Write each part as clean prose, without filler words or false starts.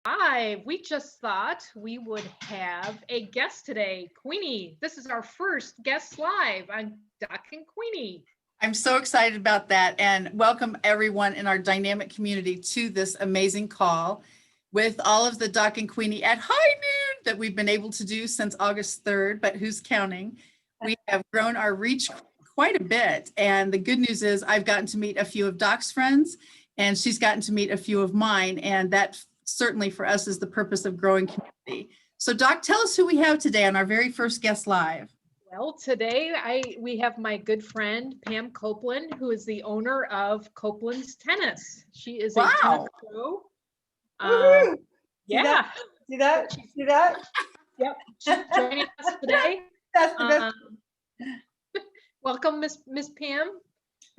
live. We just thought we would have a guest today. Queenie, this is our first guest live on Doc and Queenie. I'm so excited about that and welcome everyone in our dynamic community to this amazing call with all of the Doc and Queenie at high noon that we've been able to do since August 3rd, but who's counting? We have grown our reach quite a bit. And the good news is I've gotten to meet a few of Doc's friends and she's gotten to meet a few of mine. And that certainly for us is the purpose of growing community. So Doc, tell us who we have today on our very first guest live. Well, today we have my good friend Pam Kopplin, who is the owner of Kopplin's Tennis. She is a tennis Wow. pro. Woohoo! Yeah. See that? See that? Yep. She's joining us today. That's the best. Welcome, Miss Pam.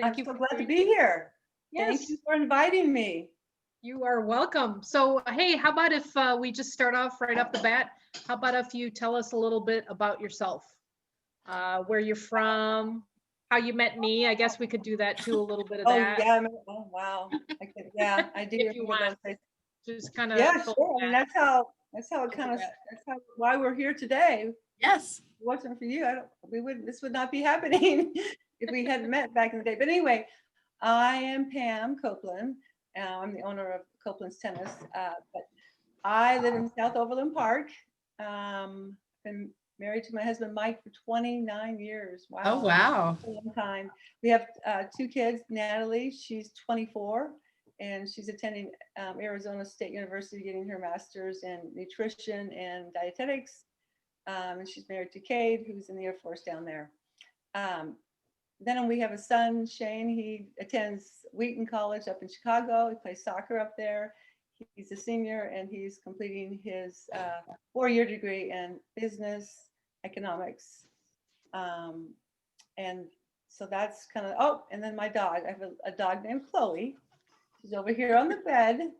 I'm so glad to be here. Yes. Thank you for inviting me. You are welcome. So, hey, how about if we just start off right off the bat? How about if you tell us a little bit about yourself, where you're from, how you met me? I guess we could do that too, a little bit of that. Yeah. Oh, wow. I do. If you want. Just kind of. Yeah, sure. I mean, that's how it kind of, why we're here today. Yes. If it wasn't for you, this would not be happening if we hadn't met back in the day. But anyway, I am Pam Kopplin. I'm the owner of Kopplin's Tennis, but I live in South Overland Park. Been married to my husband Mike for 29 years. Wow. Oh, wow. A long time. We have two kids. Natalie, she's 24, and she's attending Arizona State University, getting her master's in nutrition and dietetics. And she's married to Cade, who's in the Air Force down there. Then we have a son, Shane. He attends Wheaton College up in Chicago. He plays soccer up there. He's a senior and he's completing his 4-year degree in business economics. And so that's kind of, and then my dog. I have a dog named Chloe. She's over here on the bed,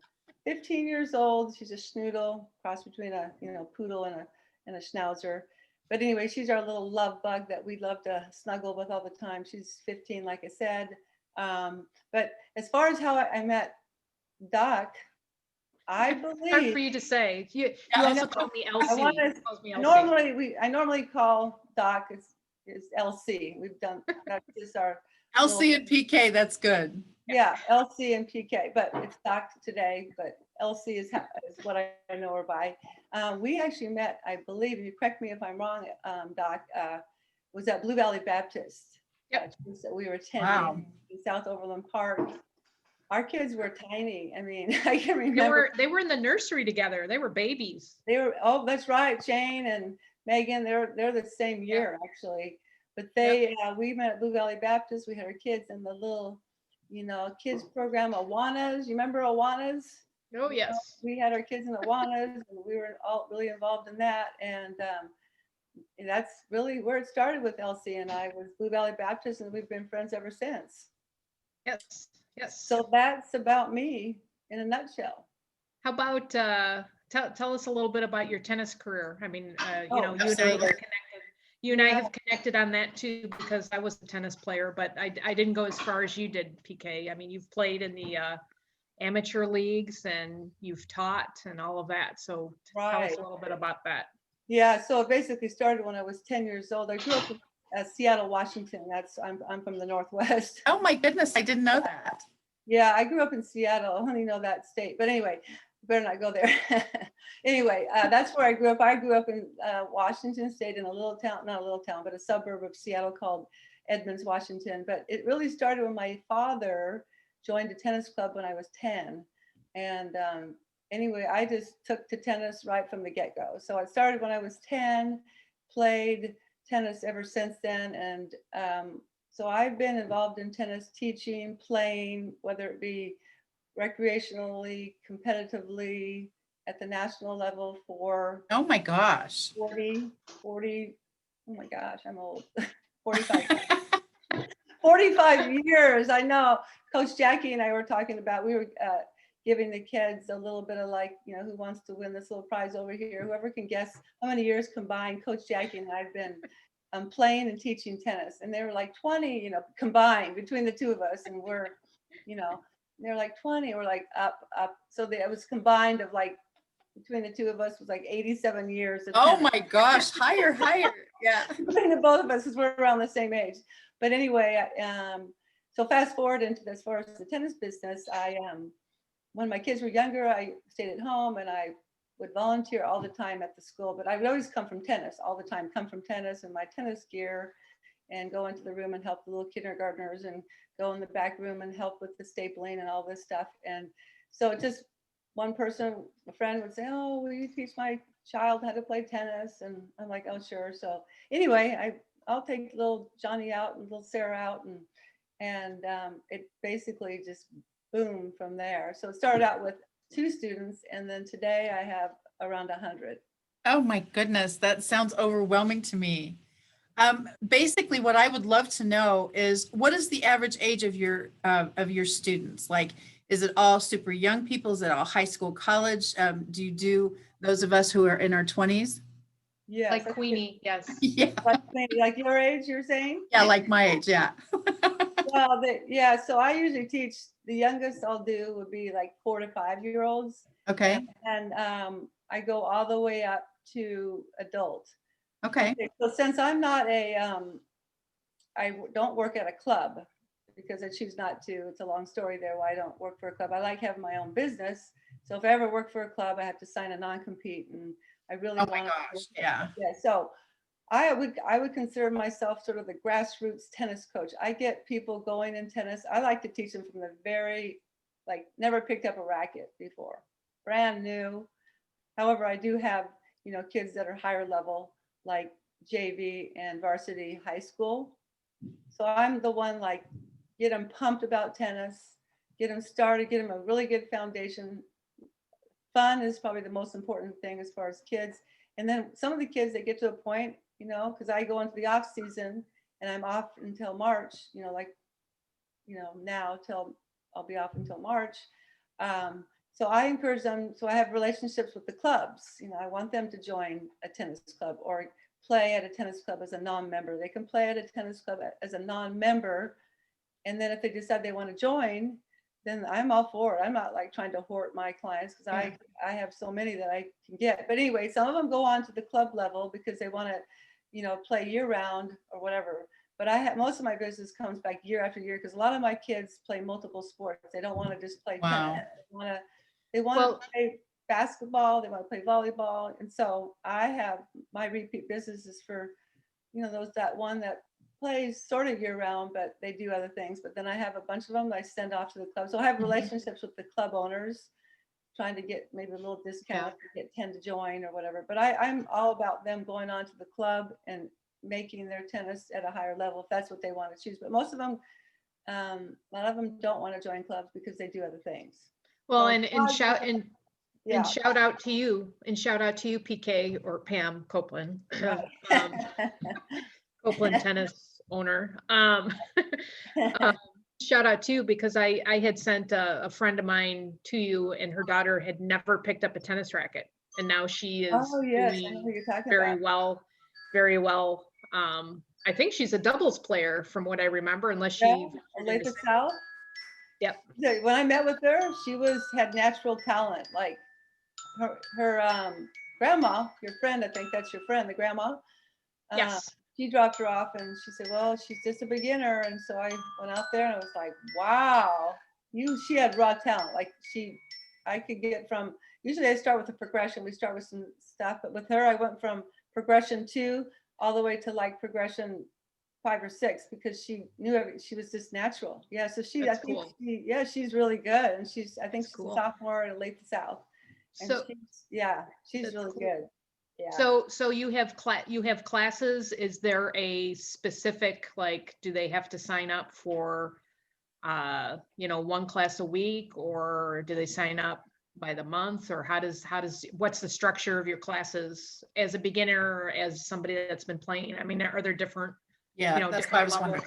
15 years old. She's a schnoodle, cross between a poodle and a schnauzer. But anyway, she's our little love bug that we love to snuggle with all the time. She's 15, like I said. But as far as how I met Doc, I believe. Hard for you to say. You also call me LC. I normally call Doc is LC. We've done that's just our LC and PK. That's good. Yeah, LC and PK, but it's Doc today. But LC is what I know her by. We actually met, I believe, and you correct me if I'm wrong, Doc, was at Blue Valley Baptist. Yep. We were attending in South Overland Park. Our kids were tiny. I mean, I can remember. They were in the nursery together. They were babies. Oh, that's right. Jane and Megan, they're the same year, actually. But we met at Blue Valley Baptist. We had our kids in the little, kids program, Awanas. You remember Awanas? Oh, yes. We had our kids in Awanas, and we were all really involved in that. And that's really where it started with LC and I, was Blue Valley Baptist, and we've been friends ever since. Yes. So that's about me in a nutshell. How about tell us a little bit about your tennis career? I mean, you and I have connected. You and I have connected on that too, because I was a tennis player, but I didn't go as far as you did, PK. I mean, you've played in the amateur leagues and you've taught and all of that. So tell us a little bit about that. Yeah, so it basically started when I was 10 years old. I grew up in Seattle, Washington. I'm from the Northwest. Oh my goodness, I didn't know that. Yeah, I grew up in Seattle. I only know that state, but anyway, better not go there. Anyway, that's where I grew up. I grew up in Washington State, in a little town, not a little town, but a suburb of Seattle called Edmonds, Washington. But it really started when my father joined a tennis club when I was 10. And anyway, I just took to tennis right from the get-go. So I started when I was 10, played tennis ever since then. And so I've been involved in tennis, teaching, playing, whether it be recreationally, competitively, at the national level for oh my gosh 40 oh my gosh, I'm old. 45 years. I know. Coach Jackie and I were talking about, we were giving the kids a little bit of who wants to win this little prize over here, whoever can guess how many years combined Coach Jackie and I have been playing and teaching tennis. And they were like 20 combined between the two of us, and we're they're like 20, we're like up. So it was combined of between the two of us was like 87 years. Of Oh tennis. my gosh, higher, higher. Yeah. Between the both of us, because we're around the same age. But anyway, so fast forward into as far as the tennis business, when my kids were younger, I stayed at home and I would volunteer all the time at the school, but I would always come from tennis all the time, come from tennis and my tennis gear and go into the room and help the little kindergartners and go in the back room and help with the stapling and all this stuff. And so just one person, a friend would say, oh, will you teach my child how to play tennis? And I'm like, oh, sure. So anyway, I'll take little Johnny out and little Sarah out, and it basically just boomed from there. So it started out with 2 students, and then today I have around 100. Oh my goodness, that sounds overwhelming to me. Basically, what I would love to know is what is the average age of your students? Like, is it all super young people? Is it all high school, college? Do you do those of us who are in our 20s? Yes, Like Queenie, yes. Yeah, like your age, you're saying? yeah, like my age, yeah. Well, yeah. So I usually teach. The youngest I'll do would be like 4 to 5-year-olds, Okay, and I go all the way up to adult. okay, Okay, so since I'm not I don't work at a club because I choose not to. It's a long story there why I don't work for a club. I like having my own business. So if I ever work for a club, I have to sign a non-compete, and I really oh my want gosh, yeah. Yeah. So I would consider myself sort of the grassroots tennis coach. I get people going in tennis. I like to teach them from the very, like, never picked up a racket before, brand new. However, I do have, kids that are higher level, like JV and varsity high school. So I'm the one, like, get them pumped about tennis, get them started, get them a really good foundation. Fun is probably the most important thing as far as kids. And then some of the kids that get to a point, because I go into the off season and I'm off until March, now till I'll be off until March. So I encourage them. So I have relationships with the clubs. I want them to join a tennis club or play at a tennis club as a non-member. They can play at a tennis club as a non-member. And then if they decide they want to join, then I'm all for it. I'm not like trying to hoard my clients because I have so many that I can get. But anyway, some of them go on to the club level because they want to, play year round or whatever. But most of my business comes back year after year because a lot of my kids play multiple sports. They don't want to just play Wow. tennis. They want to play basketball. They want to play volleyball. And so I have my repeat businesses for, that one that plays sort of year round, but they do other things. But then I have a bunch of them that I send off to the club. So I have relationships with the club owners, trying to get maybe a little discount to get 10 to join or whatever. But I'm all about them going on to the club and making their tennis at a higher level if that's what they want to choose. But most of them, a lot of them don't want to join clubs because they do other things. Well, So and shout out to you, PK or Pam Kopplin, Kopplin tennis owner. Shout out to you because I had sent a friend of mine to you, and her daughter had never picked up a tennis racket, and now she is doing very well, very well. I think she's a doubles player from what I remember, unless she Olathe South. Yep. When I met with her, she had natural talent. Like her grandma, your friend, I think that's your friend, the grandma. Yes. She dropped her off and she said, well, she's just a beginner. And so I went out there and I was like, wow, she had raw talent. Like I could get from, usually I start with a progression. We start with some stuff, but with her, I went from progression 2 all the way to like progression 5 or 6 because she knew she was just natural. Yeah. So she's really good. And I think she's a sophomore at Olathe South. And so she's really good. Yeah. So you have classes. Is there a specific, like, do they have to sign up for, one class a week, or do they sign up by the month, or what's the structure of your classes as a beginner, as somebody that's been playing? I mean, are there different, that's what I was wondering.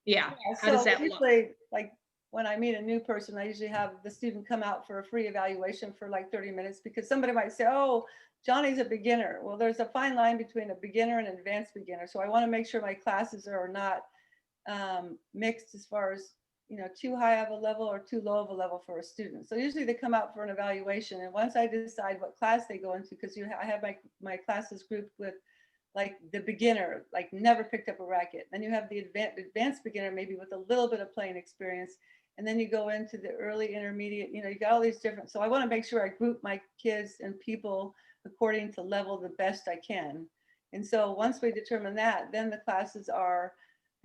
Yeah. How so does that usually, look? like when I meet a new person, I usually have the student come out for a free evaluation for like 30 minutes because somebody might say, oh, Johnny's a beginner. Well, there's a fine line between a beginner and an advanced beginner. So I want to make sure my classes are not mixed as far as too high of a level or too low of a level for a student. So usually they come out for an evaluation, and once I decide what class they go into, because I have my classes grouped with like the beginner, like never picked up a racket. Then you have the advanced beginner, maybe with a little bit of playing experience. And then you go into the early intermediate, you got all these different. So I want to make sure I group my kids and people according to level the best I can. And so once we determine that, then the classes I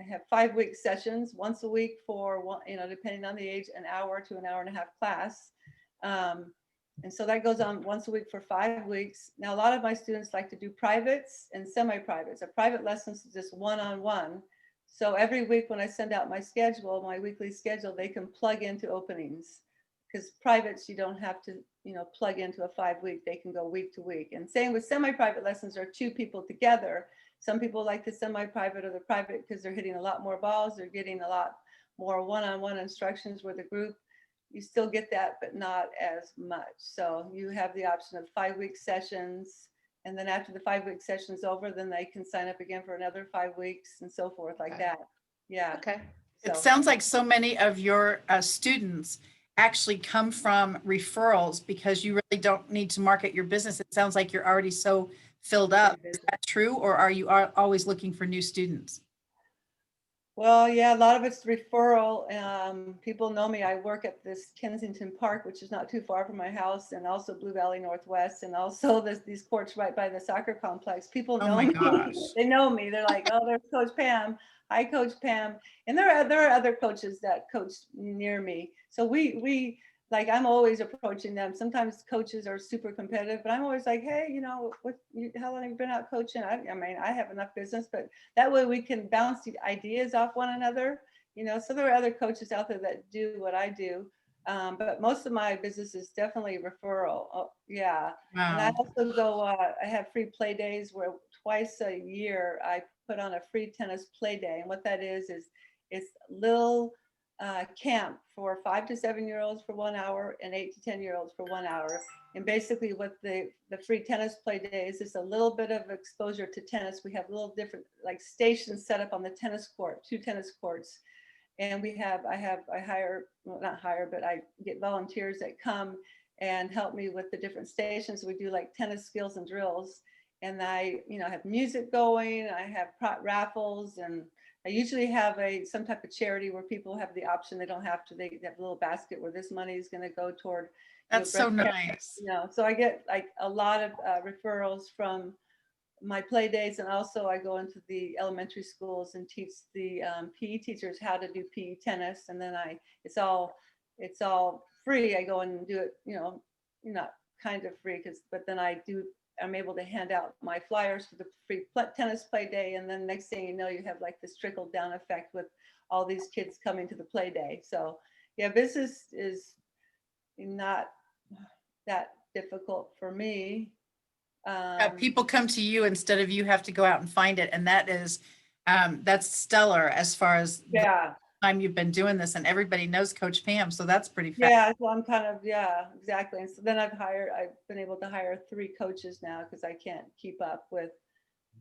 have 5-week sessions, once a week for one, depending on the age, an hour to an hour and a half class. And so that goes on once a week for 5 weeks. Now, a lot of my students like to do privates and semi-privates. A private lesson is just one-on-one. So every week when I send out my schedule, my weekly schedule, they can plug into openings, because privates, you don't have to, plug into a 5-week. They can go week to week. And same with semi-private lessons, are 2 people together. Some people like the semi-private or the private because they're hitting a lot more balls. They're getting a lot more one-on-one instructions with a group. You still get that, but not as much. So you have the option of 5-week sessions. And then after the 5-week session is over, then they can sign up again for another 5 weeks and so forth like that. Yeah. Okay. It sounds like so many of your students actually come from referrals, because you really don't need to market your business. It sounds like you're already so filled up. Is that true? Or are you always looking for new students? Well, yeah, a lot of it's referral. People know me. I work at this Kensington Park, which is not too far from my house, and also Blue Valley Northwest, and also these courts right by the soccer complex. People know me. Gosh. They know me. They're like, oh, there's Coach Pam. Hi, Coach Pam. And there are other coaches that coach near me. So we like, I'm always approaching them. Sometimes coaches are super competitive, but I'm always like, hey, how long have you been out coaching? I mean, I have enough business, but that way we can bounce the ideas off one another. So there are other coaches out there that do what I do. But most of my business is definitely referral. Oh, yeah. Wow. And I also go, I have free play days where twice a year I put on a free tennis play day. And what that is it's little camp for 5 to 7-year-olds for 1 hour and 8 to 10-year-olds for 1 hour. And basically what the free tennis play day is a little bit of exposure to tennis. We have little different like stations set up on the tennis court, 2 tennis courts. And I hire, well, not hire, but I get volunteers that come and help me with the different stations. We do like tennis skills and drills. And I, have music going, I have raffles, and I usually have some type of charity where people have the option. They don't have to, they have a little basket where this money is going to go toward. That's so nice. So I get like a lot of referrals from my play days, and also I go into the elementary schools and teach the PE teachers how to do PE tennis. And then it's all free. I go and do it, not kind of free, but then I'm able to hand out my flyers for the free tennis play day. And then next thing you know, you have like this trickle down effect with all these kids coming to the play day. So yeah, business is not that difficult for me. People come to you instead of you have to go out and find it. And that is, that's stellar as far as the time you've been doing this, and everybody knows Coach Pam. So that's pretty fast. Yeah, so I'm kind of, exactly. And so then I've been able to hire 3 coaches now because I can't keep up with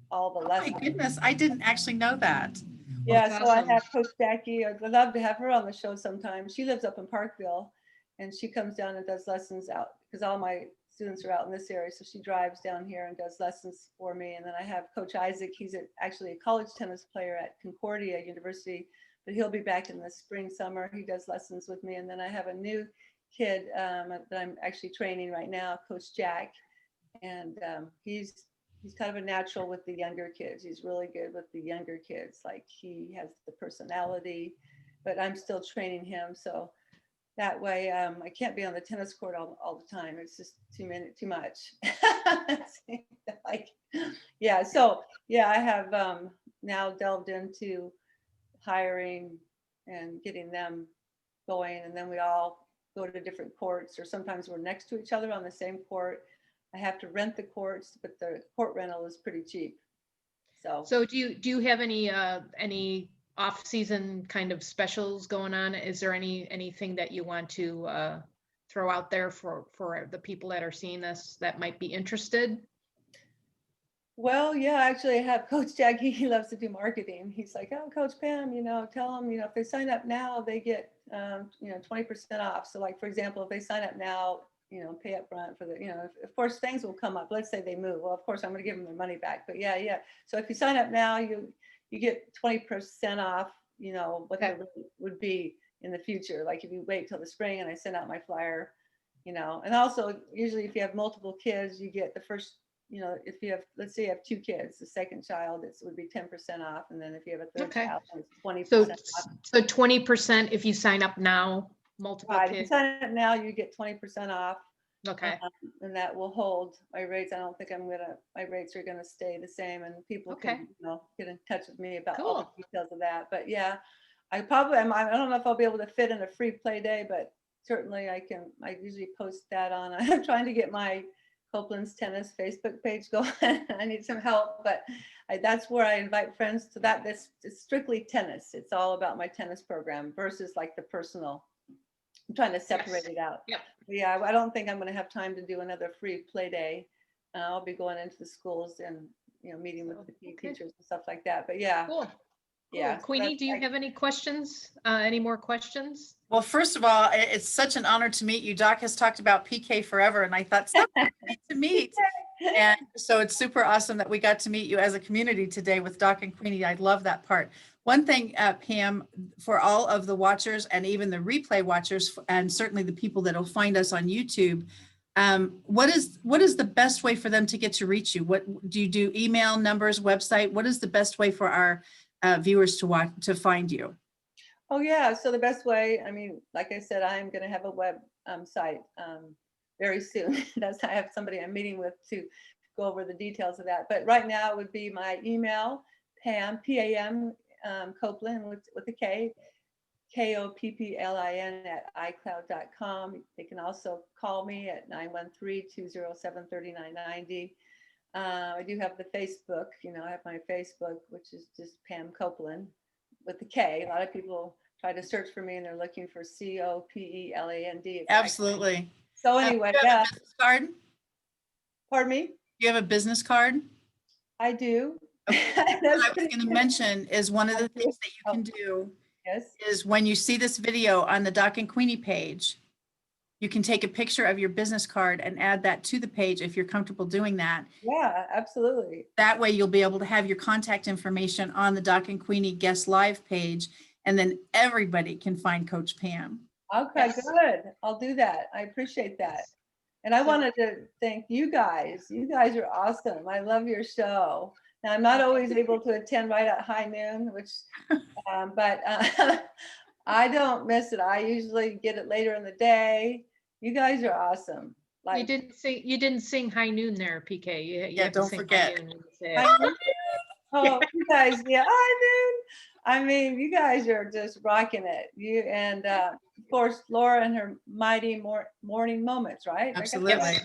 all the lessons. My goodness, I didn't actually know that. Yeah, That's so awesome. I have Coach Jackie. I'd love to have her on the show sometime. She lives up in Parkville, and she comes down and does lessons out because all my students are out in this area. So she drives down here and does lessons for me. And then I have Coach Isaac. He's actually a college tennis player at Concordia University, but he'll be back in the spring, summer. He does lessons with me. And then I have a new kid that I'm actually training right now, Coach Jack. And he's kind of a natural with the younger kids. He's really good with the younger kids. Like, he has the personality, but I'm still training him. So that way I can't be on the tennis court all the time. It's just too much. I have now delved into hiring and getting them going. And then we all go to different courts, or sometimes we're next to each other on the same court. I have to rent the courts, but the court rental is pretty cheap. So do you have any off-season kind of specials going on? Is there anything that you want to throw out there for the people that are seeing this that might be interested? Well, yeah, actually I have Coach Jackie. He loves to do marketing. He's like, oh, Coach Pam, tell them, if they sign up now, they get, 20% off. So like, for example, if they sign up now, pay up front for the, of course things will come up. Let's say they move. Well, of course I'm going to give them their money back, but yeah. So if you sign up now, you get 20% off, what the rate would be in the future. Like if you wait till the spring and I send out my flyer, and also usually if you have multiple kids, you get the first, if you have, let's say you have 2 kids, the second child, would be 10% off. And then if you have a third child, it's 20% So, off. so 20% if you sign up now, multiple Right. If you kids. sign up now, you get 20% off. Okay. And that will hold my rates. I don't think my rates are gonna stay the same, and people can, get in touch with me about all Cool. the details of that. But yeah, I don't know if I'll be able to fit in a free play day, but certainly I usually post that on, I'm trying to get my Copeland's Tennis Facebook page going. I need some help, but that's where I invite friends to that. It's strictly tennis. It's all about my tennis program versus like the personal. I'm trying to separate it out. Yep. But yeah, I don't think I'm going to have time to do another free play day. I'll be going into the schools and meeting with the PE teachers and stuff like that. But yeah. Cool. Yeah. Cool. Queenie, do you have any questions? Any more questions? Well, first of all, it's such an honor to meet you. Doc has talked about PK forever, and I thought somebody needs to meet. And so it's super awesome that we got to meet you as a community today with Doc and Queenie. I love that part. One thing, Pam, for all of the watchers and even the replay watchers, and certainly the people that will find us on YouTube, what is the best way for them to get to reach you? What do you do? Email, numbers, website? What is the best way for our viewers to find you? Oh yeah, so the best way, like I said, I'm going to have a web site very soon. I have somebody I'm meeting with to go over the details of that. But right now it would be my email, Pam, P-A-M, Kopplin with a K, Kopplin @icloud.com. They can also call me at 913-207-3990. I do have the Facebook, I have my Facebook, which is just Pam Kopplin with the K. A lot of people try to search for me and they're looking for Kopland. Absolutely. So anyway, do you have a business card? Pardon me? Do you have a business card? I do. Okay. What I was going to mention is one of the things that you can do is when you see this video on the Doc and Queenie page, you can take a picture of your business card and add that to the page if you're comfortable doing that. Yeah, absolutely. That way you'll be able to have your contact information on the Doc and Queenie guest live page, and then everybody can find Coach Pam. Okay, good. I'll do that. I appreciate that. And I wanted to thank you guys. You guys are awesome. I love your show. Now, I'm not always able to attend right at high noon, but I don't miss it. I usually get it later in the day. You guys are awesome. You didn't sing High Noon there, PK. You have to don't sing forget. High Noon when you say it. Oh, you guys, yeah, I mean, you guys are just rocking it. You and of course, Laura and her mighty morning moments, right? Absolutely.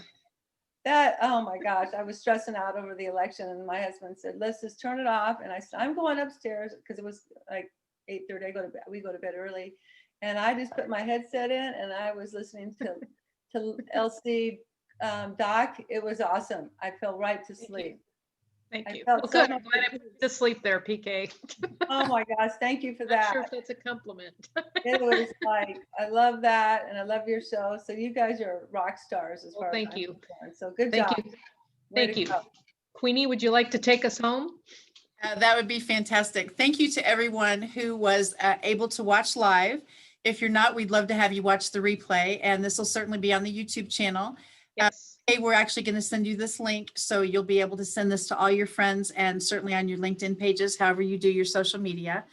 Oh my gosh, I was stressing out over the election, and my husband said, "Let's just turn it off." And I said, "I'm going upstairs," because it was like 8:30. We go to bed early, and I just put my headset in, and I was listening to LC Doc. It was awesome. I fell right to sleep. Thank you. Well, good. I'm glad I put you to sleep there, PK. Oh my gosh, thank you for that. Not sure if that's a compliment. It was like, I love that, and I love your show. So you guys are rock stars as far as Thank I'm you. concerned. So good Thank job. you. Thank you. Queenie, would you like to take us home? That would be fantastic. Thank you to everyone who was able to watch live. If you're not, we'd love to have you watch the replay, and this will certainly be on the YouTube channel. Yes. We're actually going to send you this link, so you'll be able to send this to all your friends and certainly on your LinkedIn pages, however you do your social media.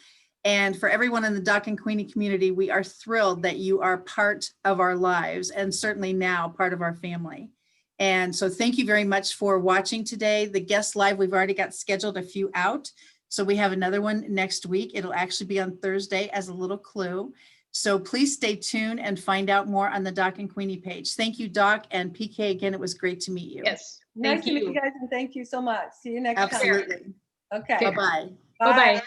And for everyone in the Doc and Queenie community, we are thrilled that you are part of our lives and certainly now part of our family. And so thank you very much for watching today. The guest live, we've already got scheduled a few out. So we have another one next week. It'll actually be on Thursday as a little clue. So please stay tuned and find out more on the Doc and Queenie page. Thank you, Doc, and PK. Again, it was great to meet you. Yes. Nice to meet you guys, and thank you so much. See you next time. Absolutely. Okay. Bye-bye. Bye. Bye-bye.